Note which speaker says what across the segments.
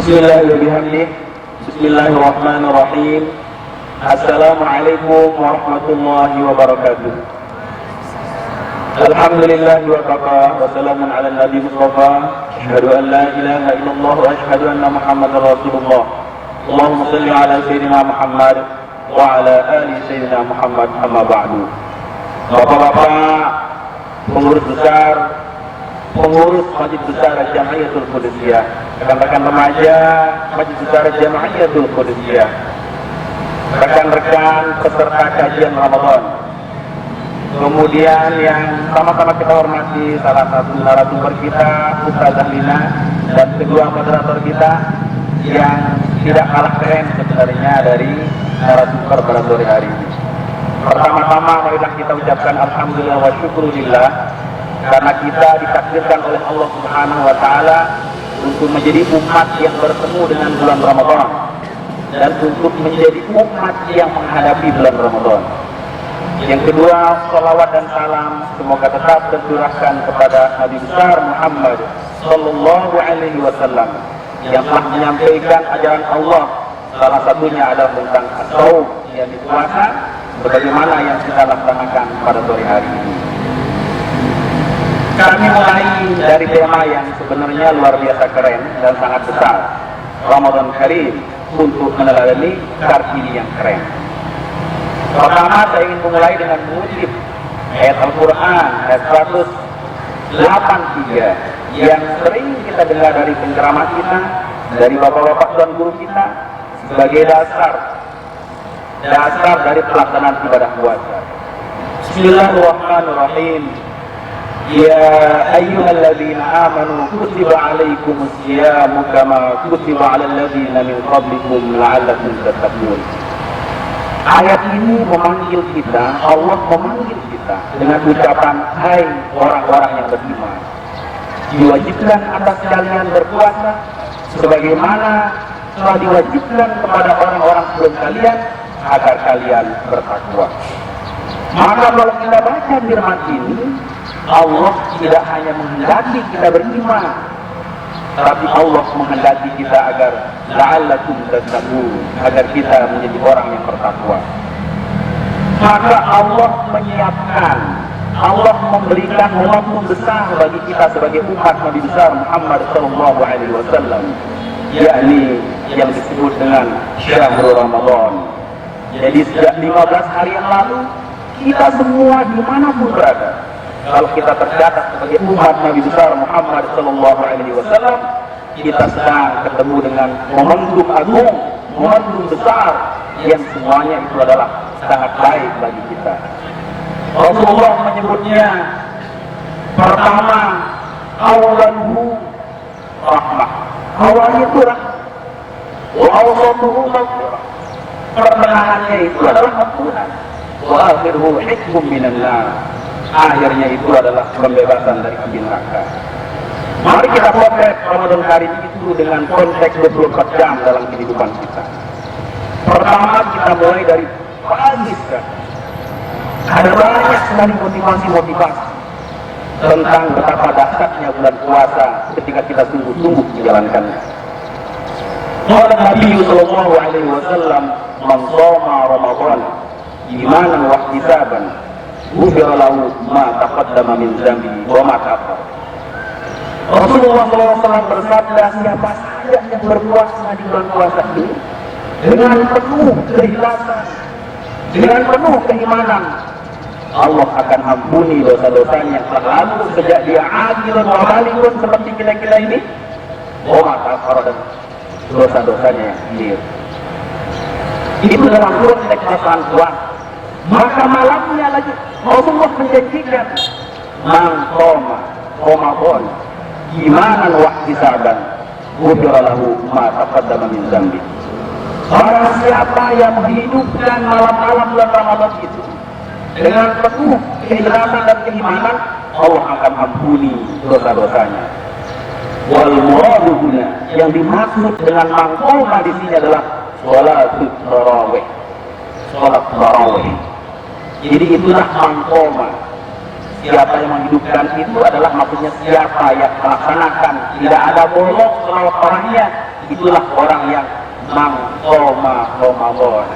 Speaker 1: Bismillahirrahmanirrahim. Bismillahirrahmanirrahim. Assalamualaikum warahmatullahi wabarakatuh. Alhamdulillah wa kafa wa salamun ala nabi mustafa. Asyhadu an la ilaha illallah wa asyhadu anna Muhammadar Rasulullah. Allahumma shalli ala sayyidina Muhammad wa ala ali sayyidina Muhammad, amma ba'du. Bapak-bapak, pengurus besar, pengurus Masjid Besar Jamiatul Qudusiyah, rekan-rekan remaja Masjid Besar Jamiatul Qudusiyah, rekan-rekan peserta kajian Ramadan, kemudian yang sama-sama kita hormati salah satu narasumber kita, Ustazah Lina, dan kedua moderator kita yang tidak kalah keren sebenarnya dari narasumber pada sore hari ini. Pertama-tama marilah kita ucapkan alhamdulillah wa syukurillah, karena kita ditakdirkan oleh Allah Subhanahu wa Ta'ala untuk menjadi umat yang bertemu dengan bulan Ramadan dan untuk menjadi umat yang menghadapi bulan Ramadan. Yang kedua, salawat dan salam semoga tetap tercurahkan kepada Nabi besar Muhammad Sallallahu Alaihi Wasallam yang telah menyampaikan ajaran Allah. Salah satunya adalah tentang as-shaum, yang puasa, sebagaimana yang kita laksanakan pada sore hari ini. Kami mulai dari tema yang sebenarnya luar biasa keren dan sangat besar, Ramadan Karim, untuk meneladani Kartini yang keren. Pertama, saya ingin memulai dengan mengutip ayat Al-Quran ayat 183 yang sering kita dengar dari penceramah kita, dari bapak-bapak dan guru kita, sebagai dasar dari pelaksanaan ibadah puasa. Bismillahirrahmanirrahim. Ya ayyuhalladzina amanu kutiba alaikumus siyamu kama kutiba alal ladzina min qablikum la'allakum tattaqun. Ayat ini memanggil kita, Allah memanggil kita dengan ucapan, hai orang-orang yang beriman, diwajibkan atas kalian berpuasa sebagaimana telah diwajibkan kepada orang-orang sebelum kalian agar kalian bertakwa. Maka kalau kita baca firman ini, Allah tidak hanya menghendaki kita beriman, tapi Allah menghendaki kita agar la'allakum tattaqun, agar kita menjadi orang yang bertakwa. Maka Allah menyiapkan, Allah memberikan momentum besar bagi kita sebagai umat Nabi besar Muhammad sallallahu alaihi wasallam, yakni yang disebut dengan Syahrul Ramadan. Jadi sejak 15 hari yang lalu, kita semua dimanapun berada, kalau kita tercatat sebagai umat Nabi besar Muhammad sallallahu alaihi wasallam, kita sedang ketemu dengan momentum agung, momentum besar yang semuanya itu adalah sangat baik bagi kita. Rasulullah menyebutnya pertama, awaluhu rahmah. Awalnya itu rahmah. Wa awsatuhu maghfirah. Pertengahannya itu adalah ampunan. Wa akhiruhu hikmum minan nar. Akhirnya itu adalah pembebasan dari api neraka. Mari kita potret Ramadan Karim itu dengan konteks 24 jam dalam kehidupan kita. Pertama, kita mulai dari pagi sekali. Ada banyak sekali motivasi-motivasi tentang betapa dahsyatnya bulan puasa ketika kita sungguh-sungguh menjalankannya. Qala Nabi sallallahu alaihi wasallam, "Man shoma Ramadan imanan wa ihtisaban, ghufira lahu ma taqaddama min dzambi wa ma ta'akhkhar." Rasulullah SAW bersabda, siapa saja yang berpuasa di bulan puasa ini dengan penuh keikhlasan, dengan penuh keimanan, Allah akan ampuni dosa-dosanya yang telah lalu sejak dia ajilun wa balikun seperti kita ini, wa ma ta'akhkhar, dan dosa-dosanya yang hilir. Itu dalam konteks perasaan puasa. Maka malamnya lagi Rasulullah menjanjikan, man shoma Ramadan imanan wa ihtisaban, ghufira lahu ma taqaddama min dzambi. Orang siapa yang menghidupkan malam-malam bulan Ramadan itu dengan penuh keikhlasan dan keimanan, Allah akan ampuni dosa-dosanya. Wal muradu huna, yang dimaksud dengan mangkoma di sini adalah sholatul tarawih. Sholat tarawih. Jadi itulah mangkoma. Siapa yang menghidupkan itu adalah maksudnya siapa yang melaksanakan, tidak ada bolong selawat orangnya itulah orang yang mangkoma Ramadan.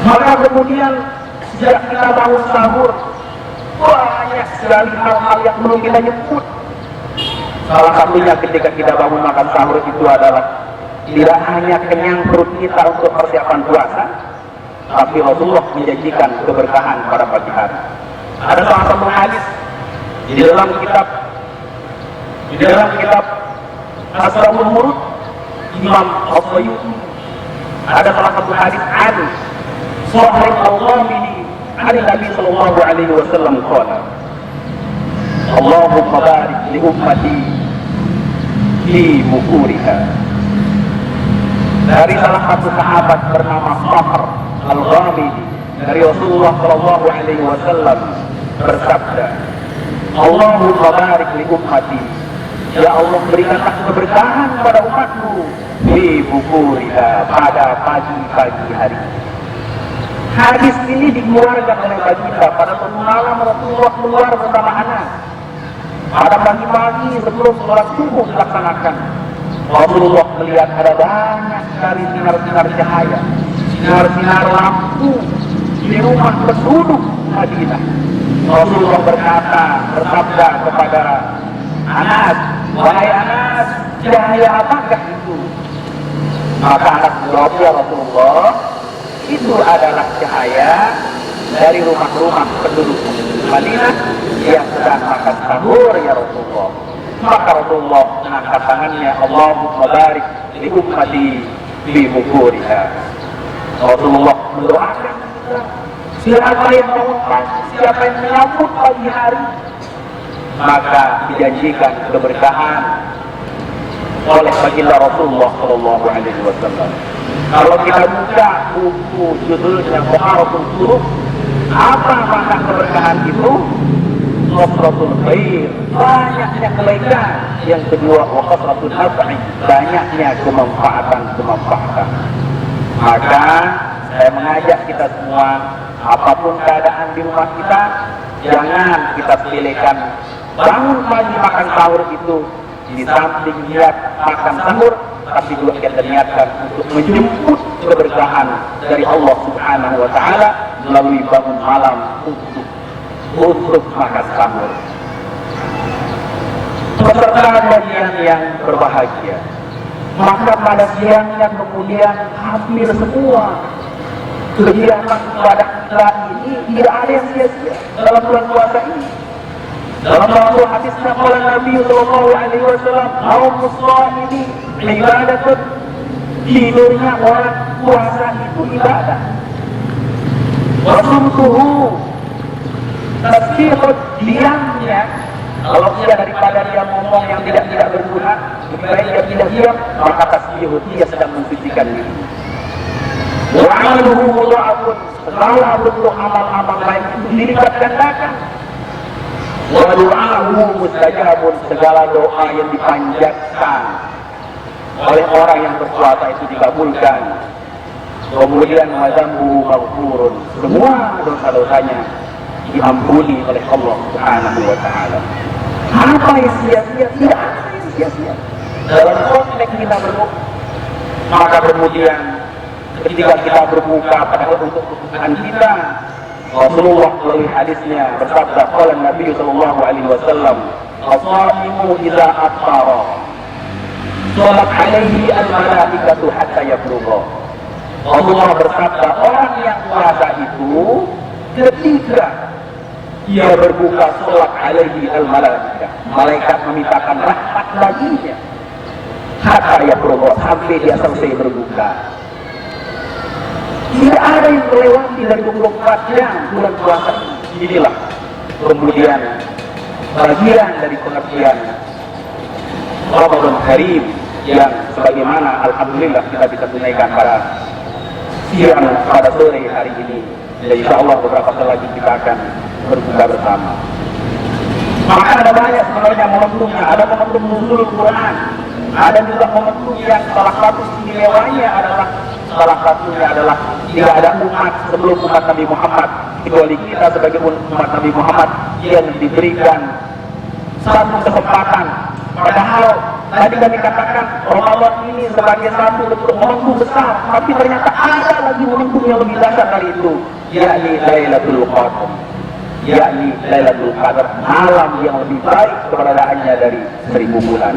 Speaker 1: Maka kemudian sejak kita bangun sahur, banyak sekali hal-hal yang belum kita nyebut. Salah satunya ketika kita bangun makan sahur itu adalah tidak hanya kenyang perut kita untuk persiapan puasa, tapi Rasulullah menjanjikan keberkahan pada pagi hari. Ada salah satu hadis di dalam kitab Asrarul Murud Imam As-Suyuti. Ada salah satu hadis Sahih al-Ghamidi dari Nabi sallallahu alaihi wasallam qala Allahumma barik li ummati fi bukuriha. Dari salah satu sahabat bernama Sahih al-Ghamidi dari Rasulullah sallallahu alaihi wasallam bersabda, Allahumma barik li ummati, ya Allah berikanlah keberkahan pada umatku di bukuriha, pada pagi-pagi hari. Hadis ini dikeluarkan oleh baginda pada suatu malam Rasulullah keluar bersama anak. Pada pagi-pagi sebelum sholat subuh dilaksanakan, Rasulullah melihat ada banyak sekali sinar-sinar cahaya, sinar-sinar lampu di rumah penduduk Madinah. Rasulullah bersabda kepada Anas, wahai Anas, cahaya apakah itu? Maka Anas menjawab, ya Rasulullah, itu adalah cahaya dari rumah-rumah penduduk Madinah yang sedang makan sahur, ya Rasulullah. Maka Rasulullah mengangkat tangannya, Allahumma barik li ummati fi bukuriha. Rasulullah mendoakan siapa yang bangun pagi, siapa yang menyambut pagi hari, maka dijanjikan keberkahan oleh baginda Rasulullah sallallahu alaihi wasallam. Kalau kita buka buku judulnya Muharratul Qulub, apa makna keberkahan itu? Kasratul khair, banyaknya kebaikan. Yang kedua, wa kasratul naf'i, banyaknya kemanfaatan. Maka saya mengajak kita semua, apapun keadaan di rumah kita, jangan kita sepelekan bangun pagi makan sahur itu. Di samping niat makan sahur, tapi juga kita niatkan untuk menjemput keberkahan dari Allah Subhanahu wa Ta'ala melalui bangun malam untuk makan sahur. Peserta kajian yang berbahagia, maka pada siangnya kemudian hampir semua kegiatan ibadah kita ini tidak ada yang sia-sia dalam bulan puasa ini. Dalam satu hadisnya qala Nabi sallallahu alaihi wasallam, "Naumus shaimi ibadatun." Tidurnya orang puasa itu ibadah. Wa sumtuhu tasbihut, diamnya, kalau dia daripada dia ngomong yang tidak berguna, lebih baik dia tidak diam, maka tasbihut, dia sedang mensucikan diri. Wa amaluhu mudha'afun, segala bentuk amal-amal lain itu dilipat gandakan. Wa du'ahu mustajabun, segala doa yang dipanjatkan oleh orang yang berpuasa itu dikabulkan. Kemudian wa dzambuhu maghfurun, semua dosa-dosanya diampuni oleh Allah Subhanahu wa Ta'ala. Apa yang sia-sia? Tidak ada yang sia-sia dalam konteks kita berbuka. Maka kemudian ketika kita berbuka pada untuk kebutuhan kita, Rasulullah melalui hadisnya bersabda, qala Nabi sallallahu alaihi wasallam, "As-shaimu idza aftara shalat alaihi al-malaikatu hatta yablugha." Rasulullah bersabda, orang yang puasa itu ketika dia berbuka salat alaihi al-malaikah, malaikat memintakan rahmat baginya hatta yablugha, sampai dia selesai berbuka. Tidak ada yang melewati dari 24 jam bulan puasa ini. Inilah kemudian bagian dari pengertian Ramadan Karim yang sebagaimana alhamdulillah kita bisa tunaikan pada siang pada sore hari ini. Dan insya Allah beberapa saat lagi kita akan berbuka bersama. Maka ada banyak sebenarnya momentumnya. Ada momentum nuzul Quran, ada juga momentum yang salah satu istimewanya adalah tidak ada umat sebelum umat Nabi Muhammad, kecuali kita sebagai umat Nabi Muhammad yang diberikan satu kesempatan, padahal Tadi kami katakan Ramadan ini sebagai satu bentuk momentum besar, tapi ternyata ada lagi momentum yang lebih dahsyat dari itu, yakni Lailatul Qadar. Yakni Lailatul Qadar, malam yang lebih baik keberadaannya dari 1000 bulan.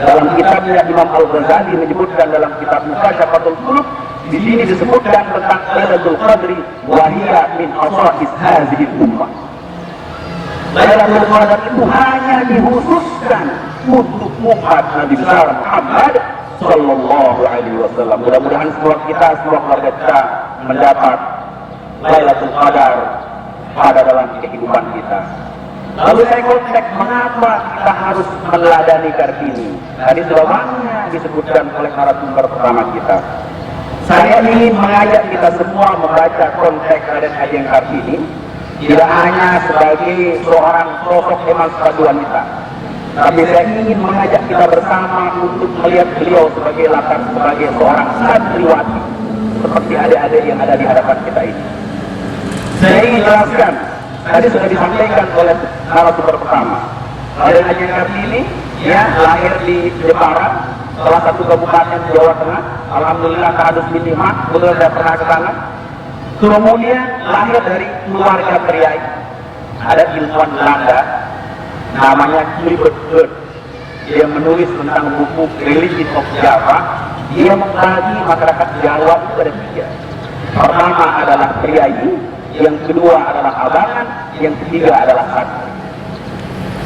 Speaker 1: Dalam kitabnya Imam Al-Ghazali menyebutkan dalam kitab Mukashafatul Qulub, di sini disebutkan tentang Lailatul Qadri wa hiya min khasa'is hadhihi ummah. Lailatul Qadar itu hanya dikhususkan untuk umat Nabi besar Muhammad sallallahu alaihi wasallam. Mudah-mudahan semua keluarga kita mendapat Lailatul Qadar pada dalam kehidupan kita. Lalu saya konteks mengapa kita harus meneladani Kartini. Tadi sudah banyak disebutkan oleh narasumber pertama kita. Saya ingin mengajak kita semua membaca konteks Raden Ajeng Kartini tidak hanya sebagai seorang sosok emansipasi wanita, tapi saya ingin mengajak kita bersama untuk melihat beliau sebagai latar sebagai seorang santriwati seperti adik-adik yang ada di hadapan kita ini. Saya ingin jelaskan, tadi sudah disampaikan oleh narasumber pertama, Raden Ajeng Kartini lahir di Jepara, salah satu kabupaten Jawa Tengah. Alhamdulillah tahadus bin nikmat, kebetulan saya pernah ke sana. Kemudian lahir dari keluarga priai, ada ilmuwan Belanda namanya Clifford Geertz. Dia menulis tentang buku Religion of Java. Dia membagi masyarakat Jawa itu ada 3. Pertama adalah priai, yang kedua adalah abangan, yang ketiga adalah santri.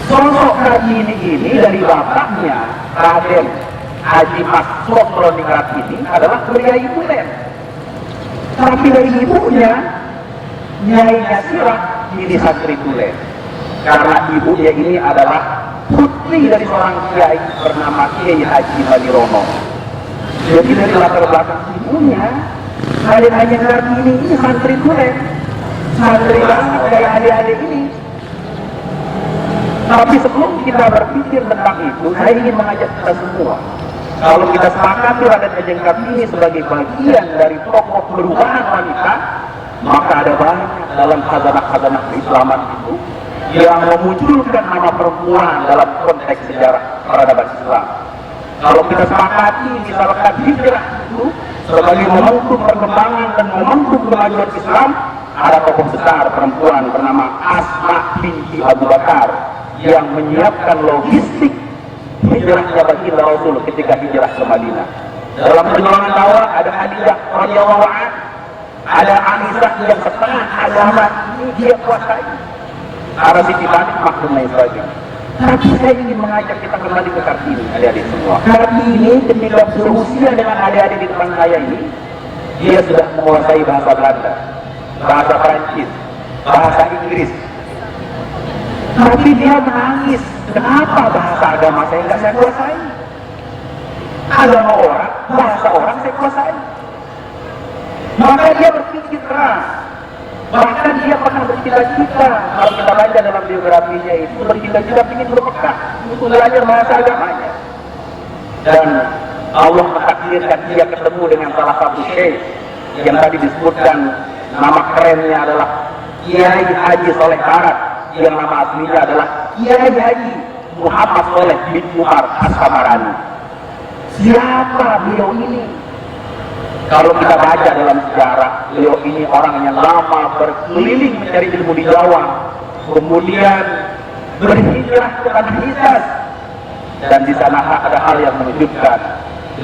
Speaker 1: Sosok Kartini ini dari bapaknya Raden Haji Mas Sosroningrat ini adalah priai tulen. Tapi dari ibunya, Nyai Nyasirah ini santri tulen. Karena ibunya ini adalah putri dari seorang kiai bernama Kiai Haji Malirono. Jadi dari latar belakang ibunya, Raden Ajeng Kartini ini santri tulen. Santri banget kayak adik-adik ini. Tapi sebelum kita berpikir tentang itu, saya ingin mengajak kita semua, kalau kita sepakati Raden Ajeng Kartini sebagai bagian dari tokoh perubahan wanita, maka ada banyak dalam khazanah-khazanah keislaman itu yang memunculkan nama perempuan dalam konteks sejarah peradaban Islam. Kalau kita sepakati misalkan hijrah itu sebagai momentum perkembangan dan momentum kemajuan Islam, ada tokoh besar perempuan bernama Asma binti Abu Bakar yang menyiapkan logistik hijrahnya baginda Rasul ketika hijrah ke Madinah. Dalam perjalanan dakwah ada Khadijah radhiyallahu anha, ada Aisyah yang setengah agama ini dia kuasai. Ada Siti Bani maklum dan sebagainya. Tapi saya ingin mengajak kita kembali ke Kartini, adik-adik semua. Kartini ketika seusia dengan adik-adik di depan saya ini, dia sudah menguasai bahasa Belanda, bahasa Prancis, bahasa Inggris. Tapi dia menangis, kenapa bahasa agama saya nggak saya kuasai? Agama orang, bahasa orang saya kuasai. Maka dia berpikir keras. Bahkan dia pernah bercita-cita, kalau kita baca dalam biografinya itu, bercita-cita ingin berpekah untuk belajar bahasa agamanya. Dan Allah mentakdirkan dia ketemu dengan salah satu syekh yang tadi disebutkan nama kerennya adalah Kiai Haji Soleh Barat, yang nama aslinya adalah Kiai Haji Muhammad Soleh bin Umar As-Samarani. Siapa beliau ini? Kalau kita baca dalam sejarah, beliau ini orang yang lama berkeliling mencari ilmu di Jawa, kemudian berhijrah ke tanah Hijaz, dan di sana ada hal yang menunjukkan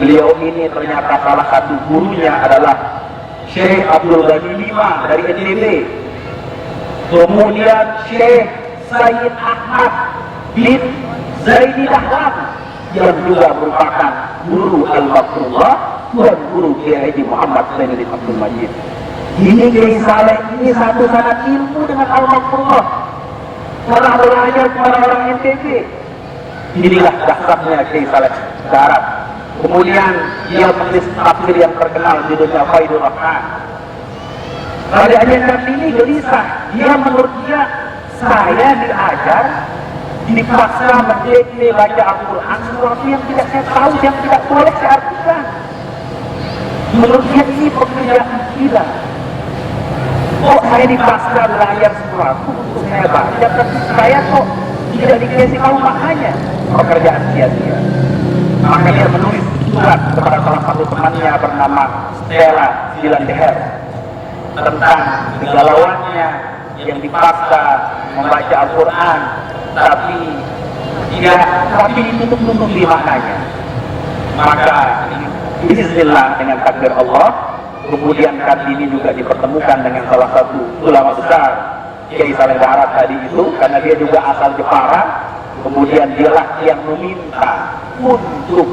Speaker 1: beliau ini ternyata salah satu gurunya adalah Syekh Abdul Ghani Lima dari NTB, kemudian Syekh Sayyid Ahmad bin Zaidi Dahlan yang juga merupakan guru Al-Makrullah dan guru Kiai Haji Muhammad Zainuddin Abdul Majid. Ini Kiai Saleh ini satu sanad ilmu dengan Al-Makrullah, pernah belajar kepada orang NTB. Inilah dahsyatnya Kiai Saleh Barat. Kemudian dia menulis tafsir yang terkenal judulnya Faidul Rahman. Raden Ajeng Kartini gelisah. Dia menurut dia, saya diajar dipaksa mendekne baca Al-Quran sesuatu yang tidak saya tahu, yang tidak boleh saya artikan. Menurut dia ini pekerjaan gila. Kok saya dipaksa belajar sesuatu untuk saya baca, tapi saya kok tidak dikasih tahu maknanya. Pekerjaan sia-sia. Maka dia menulis surat kepada salah satu temannya bernama Stella Silandeher tentang kegalauannya yang dipaksa membaca Al-Quran, tapi ditutup-tutupi maknanya. Maka bismillah dengan takdir Allah, kemudian Kartini juga dipertemukan dengan salah satu ulama besar, Kiai Saleh Darat tadi itu, karena dia juga asal Jepara. Kemudian dialah yang meminta untuk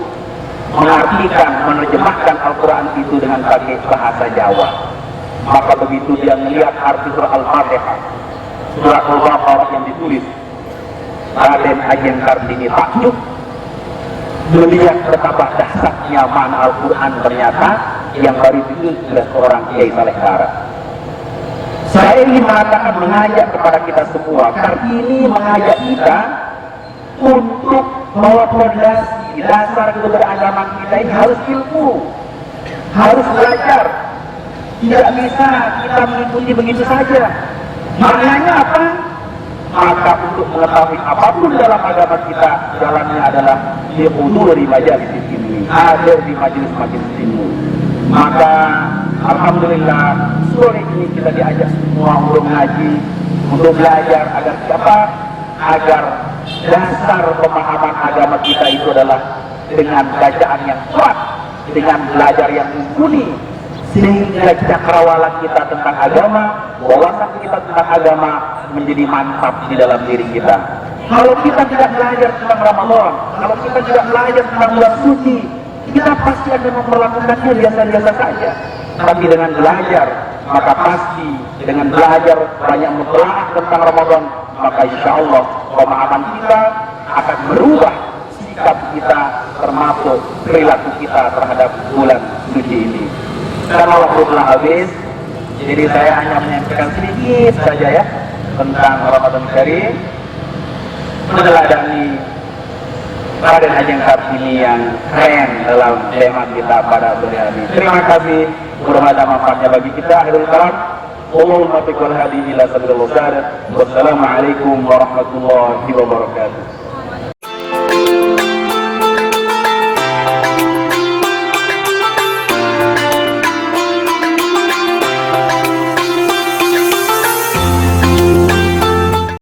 Speaker 1: mengartikan, menerjemahkan Al-Quran itu dengan pakai bahasa Jawa. Maka begitu dia melihat arti surah Al-Fatihah, surah Al-Baqarah yang ditulis, Raden Ajeng Kartini takjub melihat betapa dahsyatnya makna Al-Quran ternyata yang baru ditulis oleh seorang Kiai Saleh Darat. Saya ingin mengatakan, mengajak kepada kita semua, Kartini mengajak kita untuk bahwa fondasi dasar keberagaman kita ini harus ilmu, harus belajar. Tidak bisa kita mengikuti begitu saja. Maknanya apa? Maka untuk mengetahui apapun dalam agama kita, jalannya adalah dihudur di majelis ilmu, ada di majelis-majelis ilmu. Maka alhamdulillah sore ini kita diajak semua untuk mengaji, untuk belajar agar siapa? Agar dasar pemahaman agama kita itu adalah dengan bacaan yang kuat, dengan belajar yang mumpuni, sehingga cakrawala kita tentang agama, wawasan kita tentang agama menjadi mantap di dalam diri kita. Kalau kita tidak belajar tentang Ramadan, kalau kita tidak belajar tentang bulan suci, kita pasti akan memperlakukannya biasa-biasa saja. Tapi dengan belajar, maka pasti dengan belajar banyak mentelaah tentang Ramadan, maka insya Allah pemahaman kita akan berubah, sikap kita termasuk perilaku kita terhadap bulan suci ini. Karena waktu telah habis, jadi saya hanya menyampaikan sedikit saja ya tentang Ramadan Karim, meneladani Raden Ajeng Kartini yang keren dalam tema kita pada sore hari. Terima kasih, mudah-mudahan manfaatnya bagi kita. Akhirul kalam, Allahumma taqabbal hadi ila sabil wassalamualaikum warahmatullahi wabarakatuh.